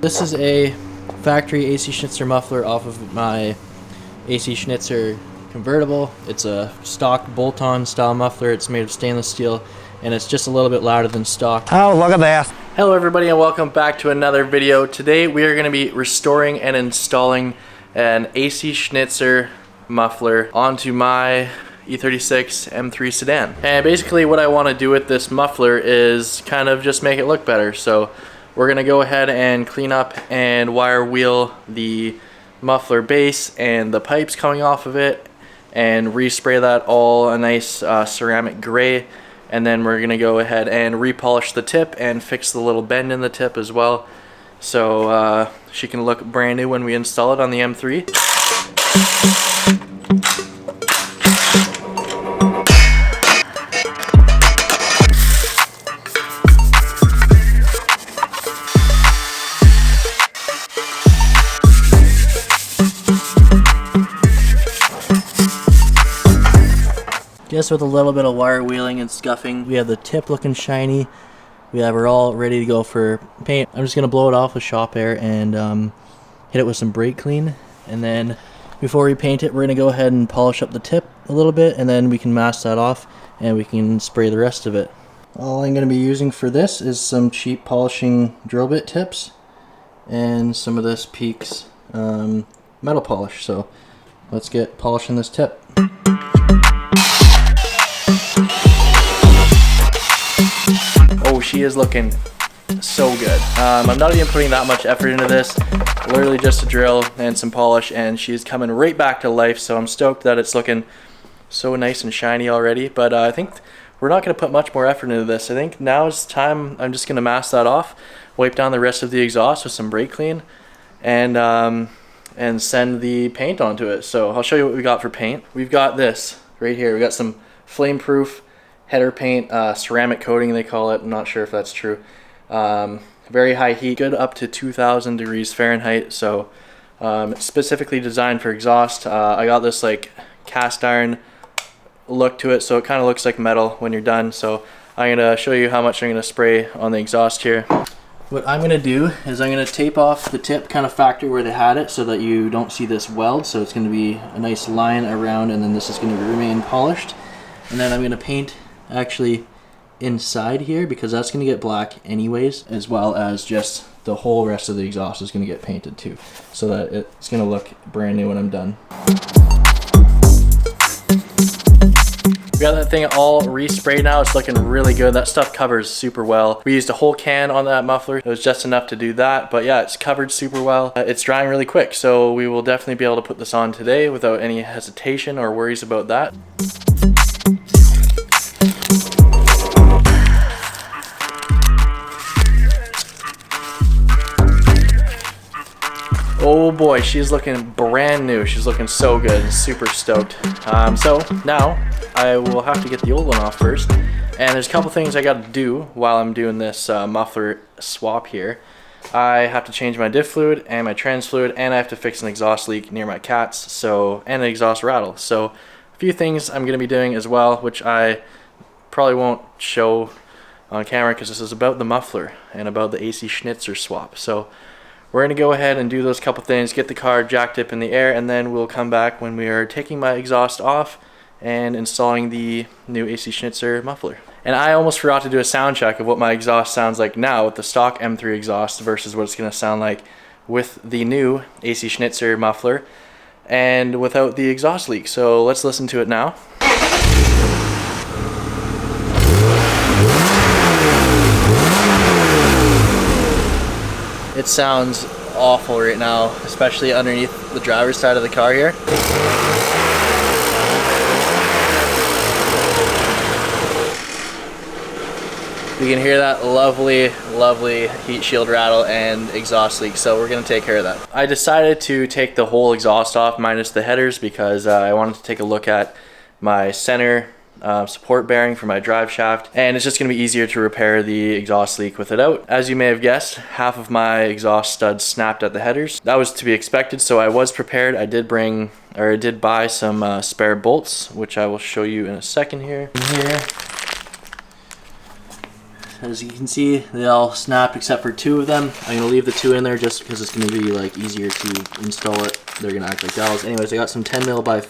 This is a factory AC Schnitzer muffler off of my AC Schnitzer convertible. It's a stock bolt-on style muffler. It's made of stainless steel and it's just a little bit louder than stock. Oh, look at that. Hello everybody and welcome back to another video. Today we are going to be restoring and installing an AC Schnitzer muffler onto my E36 M3 sedan. And basically what I want to do with this muffler is kind of just make it look better. So we're going to go ahead and clean up and wire wheel the muffler base and the pipes coming off of it and respray that all a nice ceramic gray. And then we're going to go ahead and repolish the tip and fix the little bend in the tip as well. So she can look brand new when we install it on the M3. Just with a little bit of wire wheeling and scuffing, we have the tip looking shiny. We have her all ready to go for paint. I'm just going to blow it off with shop air and hit it with some brake clean. And then before we paint it, we're going to go ahead and polish up the tip a little bit, and then we can mask that off and we can spray the rest of it. All I'm going to be using for this is some cheap polishing drill bit tips and some of this Peaks metal polish. So let's get polishing this tip. Oh, she is looking so good. I'm not even putting that much effort into this. Literally just a drill and some polish, and she's coming right back to life. So I'm stoked that it's looking so nice and shiny already. But I think we're not going to put much more effort into this. I think now is time. I'm just going to mask that off, wipe down the rest of the exhaust with some brake clean, and send the paint onto it. So I'll show you what we got for paint. We've got this right here. We got some flame-proof header paint, ceramic coating they call it. I'm not sure if that's true. Very high heat, good up to 2,000 degrees Fahrenheit. So it's specifically designed for exhaust. I got this like cast iron look to it, so it kind of looks like metal when you're done. So I'm gonna show you how much I'm gonna spray on the exhaust here. What I'm gonna do is I'm gonna tape off the tip kind of factory where they had it so that you don't see this weld. So it's gonna be a nice line around, and then this is gonna remain polished. And then I'm gonna paint actually inside here because that's going to get black anyways, as well as just the whole rest of the exhaust is going to get painted too, so that it's going to look brand new when I'm done. We got that thing all resprayed now. It's looking really good. That stuff covers super well. We used a whole can on that muffler. It was just enough to do that, but yeah, it's covered super well. It's drying really quick, so we will definitely be able to put this on today without any hesitation or worries about that. Oh boy, she's looking brand new. She's looking so good. Super stoked. So now I will have to get the old one off first. And there's a couple things I got to do while I'm doing this muffler swap here. I have to change my diff fluid and my trans fluid, and I have to fix an exhaust leak near my cats, and an exhaust rattle. So a few things I'm going to be doing as well, which I probably won't show on camera because this is about the muffler and about the AC Schnitzer swap. So we're going to go ahead and do those couple things, get the car jacked up in the air, and then we'll come back when we are taking my exhaust off and installing the new AC Schnitzer muffler. And I almost forgot to do a sound check of what my exhaust sounds like now with the stock M3 exhaust versus what it's going to sound like with the new AC Schnitzer muffler and without the exhaust leak. So let's listen to it now. It sounds awful right now, especially underneath the driver's side of the car here. You can hear that lovely, lovely heat shield rattle and exhaust leak, so we're going to take care of that. I decided to take the whole exhaust off minus the headers because I wanted to take a look at my center support bearing for my drive shaft, and it's just going to be easier to repair the exhaust leak with it out. As you may have guessed, half of my exhaust studs snapped at the headers. That was to be expected, so I was prepared. I did buy some spare bolts, which I will show you in a second here. as you can see, they all snapped except for 2 of them. I'm gonna leave the 2 in there just because it's gonna be like easier to install it. They're gonna act like dowels. Anyways, I got some 10mm by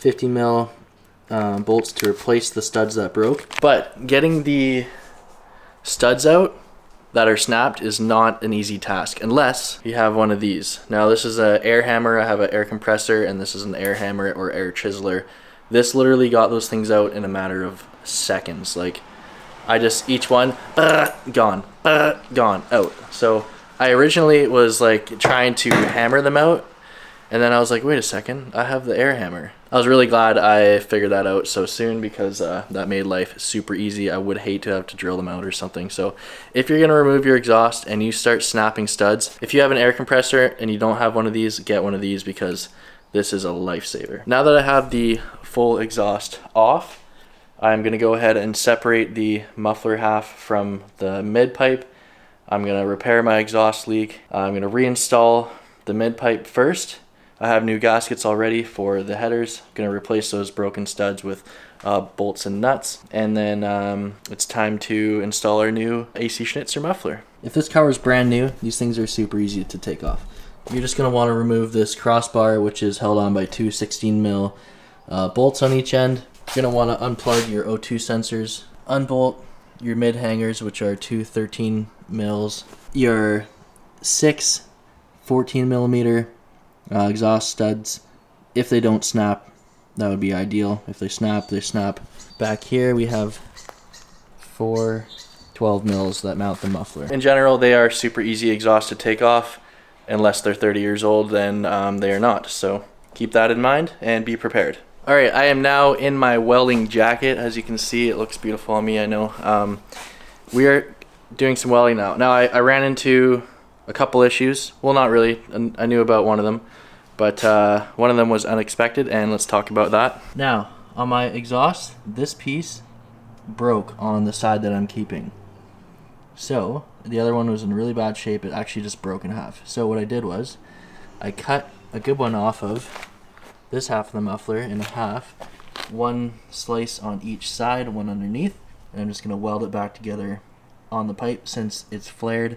50mm bolts to replace the studs that broke. But getting the studs out that are snapped is not an easy task unless you have one of these. Now this is an air hammer. I have an air compressor, and this is an air hammer or air chiseler. This literally got those things out in a matter of seconds. Like, I just, each one, gone, out. So I originally was like trying to hammer them out, and then I was like, wait a second, I have the air hammer. I was really glad I figured that out so soon, because that made life super easy. I would hate to have to drill them out or something. So if you're gonna remove your exhaust and you start snapping studs, if you have an air compressor and you don't have one of these, get one of these, because this is a lifesaver. Now that I have the full exhaust off, I'm gonna go ahead and separate the muffler half from the mid pipe. I'm gonna repair my exhaust leak. I'm gonna reinstall the mid pipe first. I have new gaskets already for the headers. I'm gonna replace those broken studs with bolts and nuts. And then it's time to install our new AC Schnitzer muffler. If this cover is brand new, these things are super easy to take off. You're just gonna wanna remove this crossbar, which is held on by 2 16mm bolts on each end. You're gonna wanna unplug your O2 sensors, unbolt your mid hangers, which are 2 13mm, your 6 14mm exhaust studs. If they don't snap, that would be ideal. If they snap, they snap. Back here we have 4 12mm that mount the muffler. In general, they are super easy exhaust to take off. Unless they're 30 years old, then they are not. So keep that in mind and be prepared. All right, I am now in my welding jacket. As you can see, it looks beautiful on me, I know. We are doing some welding now. Now, I ran into a couple issues. Well, not really. I knew about one of them, but one of them was unexpected, and let's talk about that. Now, on my exhaust, this piece broke on the side that I'm keeping. So the other one was in really bad shape. It actually just broke in half. So what I did was I cut a good one off of this half of the muffler in half, one slice on each side, one underneath, and I'm just gonna weld it back together on the pipe. Since it's flared,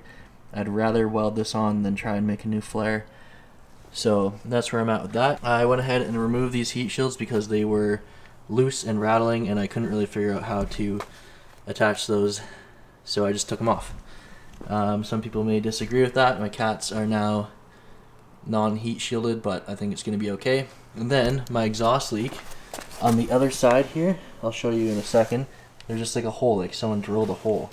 I'd rather weld this on than try and make a new flare. So that's where I'm at with that. I went ahead and removed these heat shields because they were loose and rattling, and I couldn't really figure out how to attach those, so I just took them off. Some people may disagree with that. My cats are now non-heat shielded, but I think it's going to be okay. And then my exhaust leak on the other side here, I'll show you in a second. There's just like a hole, like someone drilled a hole.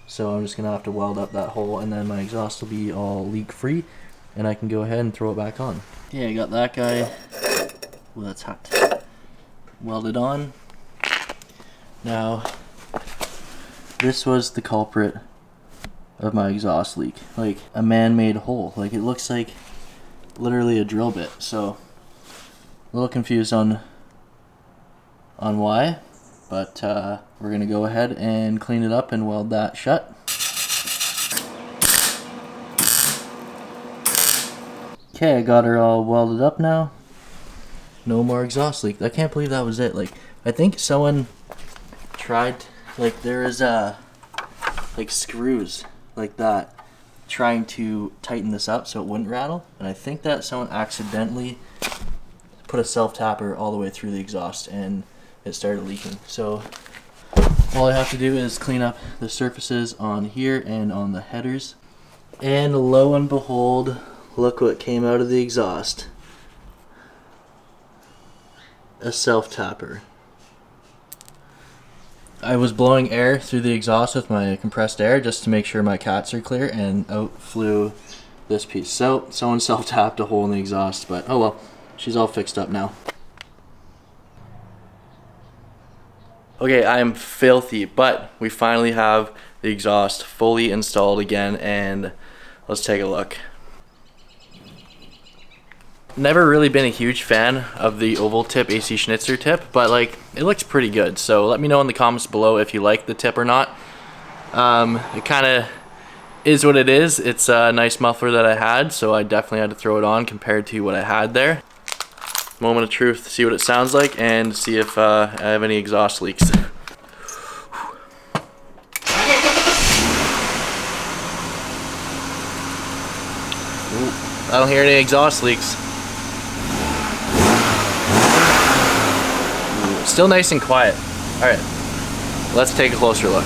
So I'm just going to have to weld up that hole, and then my exhaust will be all leak free, and I can go ahead and throw it back on. Yeah, I got that guy. Well, that's hot. Welded on. Now, this was the culprit of my exhaust leak. Like a man-made hole. Like, it looks like literally a drill bit. So a little confused on why, but we're gonna go ahead and clean it up and weld that shut. Okay, I got her all welded up now. No more exhaust leak. I can't believe that was it. Like, I think someone tried, like, there is like screws like that trying to tighten this up so it wouldn't rattle, and I think that someone accidentally put a self-tapper all the way through the exhaust and it started leaking. So all I have to do is clean up the surfaces on here and on the headers, and lo and behold, look what came out of the exhaust. A self-tapper. I was blowing air through the exhaust with my compressed air just to make sure my cats are clear, and out flew this piece. So someone self-tapped a hole in the exhaust, but oh well, she's all fixed up now. Okay, I am filthy, but we finally have the exhaust fully installed again, and let's take a look. Never really been a huge fan of the oval tip AC Schnitzer tip, but like, it looks pretty good. So let me know in the comments below if you like the tip or not. It kind of is what it is. It's a nice muffler that I had, so I definitely had to throw it on compared to what I had there. Moment of truth, see what it sounds like and see if I have any exhaust leaks. Ooh, I don't hear any exhaust leaks. Ooh, still nice and quiet. Alright, let's take a closer look.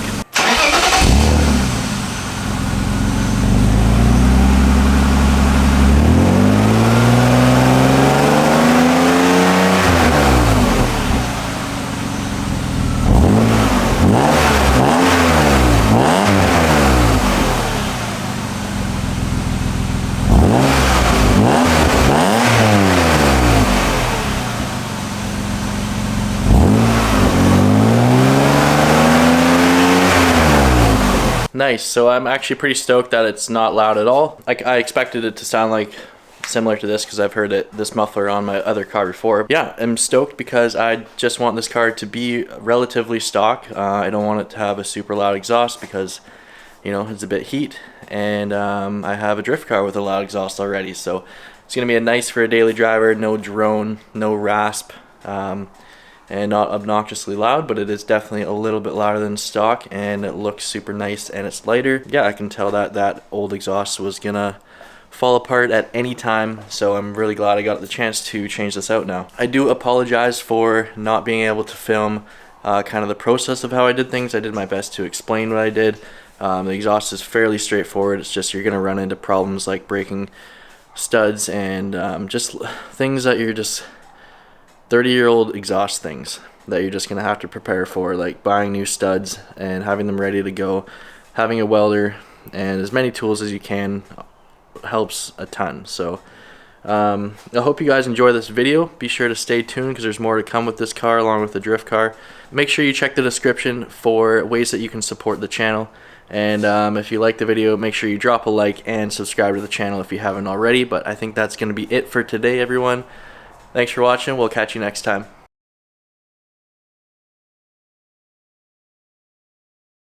Nice, so I'm actually pretty stoked that it's not loud at all. I expected it to sound like similar to this because I've heard this muffler on my other car before. Yeah, I'm stoked because I just want this car to be relatively stock. I don't want it to have a super loud exhaust because, you know, it's a bit heat, and I have a drift car with a loud exhaust already, so it's gonna be a nice for a daily driver. No drone, no rasp, and not obnoxiously loud, but it is definitely a little bit louder than stock, and it looks super nice, and it's lighter. Yeah, I can tell that that old exhaust was gonna fall apart at any time, so I'm really glad I got the chance to change this out now. I do apologize for not being able to film kind of the process of how I did things. I did my best to explain what I did. The exhaust is fairly straightforward. It's just you're gonna run into problems like breaking studs and just things that you're just 30-year-old exhaust things that you're just gonna have to prepare for, like buying new studs and having them ready to go. Having a welder and as many tools as you can helps a ton. So I hope you guys enjoy this video. Be sure to stay tuned because there's more to come with this car along with the drift car. Make sure you check the description for ways that you can support the channel, and if you like the video, make sure you drop a like and subscribe to the channel if you haven't already. But I think that's going to be it for today, everyone. Thanks for watching. We'll catch you next time.